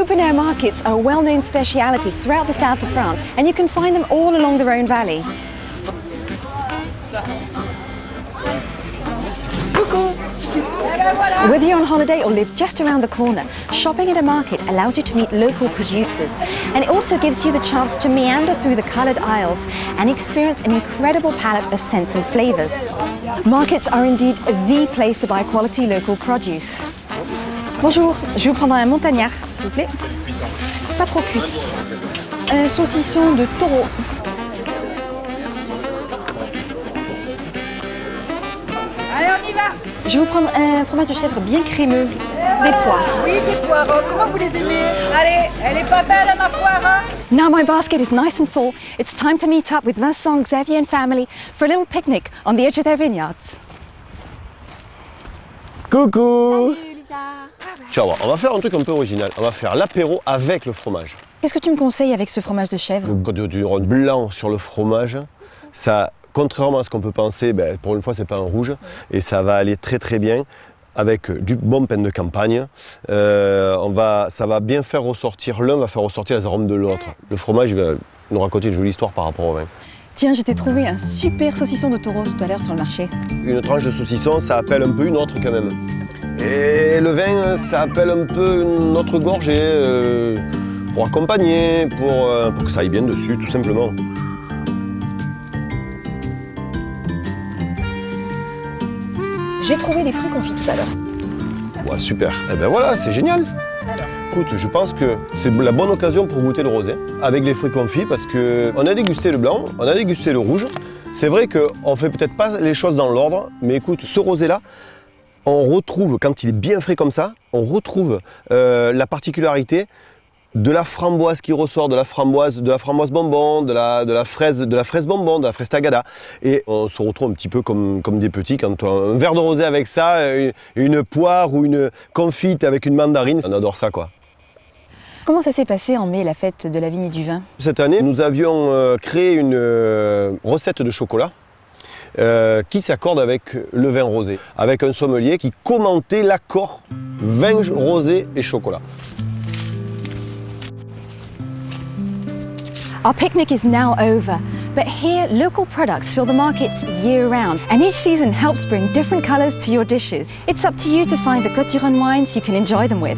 Open-air markets are a well-known speciality throughout the south of France, and you can find them all along the Rhone Valley. Whether you're on holiday or live just around the corner, shopping at a market allows you to meet local producers, and it also gives you the chance to meander through the coloured aisles and experience an incredible palette of scents and flavours. Markets are indeed the place to buy quality local produce. Bonjour, je vais vous prendre un montagnard, s'il vous plaît. Pas trop cuit. Un saucisson de taureau. Allez, on y va! Je vais vous prendre un fromage de chèvre bien crémeux, des poires. Oui, des poires. Comment vous les aimez? Allez, elle est pas belle, ma poire, hein? Now my basket is nice and full, it's time to meet up with Vincent, Xavier and family for a little picnic on the edge of their vineyards. Coucou! Salut Lisa! Tu vas voir, on va faire un truc un peu original. On va faire l'apéro avec le fromage. Qu'est-ce que tu me conseilles avec ce fromage de chèvre? Quand tu as du rhum blanc sur le fromage, ça, contrairement à ce qu'on peut penser, pour une fois c'est pas un rouge et ça va aller très très bien avec du bon pain de campagne. Ça va bien faire ressortir l'un, va faire ressortir les arômes de l'autre. Le fromage va nous raconter une jolie histoire par rapport au vin. Tiens, je t'ai trouvé un super saucisson de taureau tout à l'heure sur le marché. Une tranche de saucisson, ça appelle un peu une autre quand même. Et le vin, ça appelle un peu une autre gorgée pour accompagner, pour que ça aille bien dessus, tout simplement. J'ai trouvé des fruits confits tout à l'heure. Ouais, super. Eh ben voilà, c'est génial. Écoute, je pense que c'est la bonne occasion pour goûter le rosé avec les fruits confits parce qu'on a dégusté le blanc, on a dégusté le rouge. C'est vrai qu'on ne fait peut-être pas les choses dans l'ordre, mais écoute, ce rosé-là, on retrouve, quand il est bien frais comme ça, on retrouve la particularité de la framboise qui ressort, de la framboise bonbon, de la fraise bonbon, de la fraise tagada. Et on se retrouve un petit peu comme des petits, quand on a un verre de rosé avec ça, une poire ou une confite avec une mandarine, on adore ça quoi. Comment ça s'est passé en mai, la fête de la vigne et du vin? Cette année, nous avions créé une recette de chocolat qui s'accorde avec le vin rosé, avec un sommelier qui commentait l'accord vin rosé et chocolat. Our picnic is now over, but here local products fill the markets year-round, and each season helps bring different colours to your dishes. It's up to you to find the Côtes-du-Rhône wines you can enjoy them with.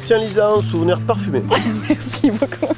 Tiens Lisa, un souvenir parfumé. Merci beaucoup.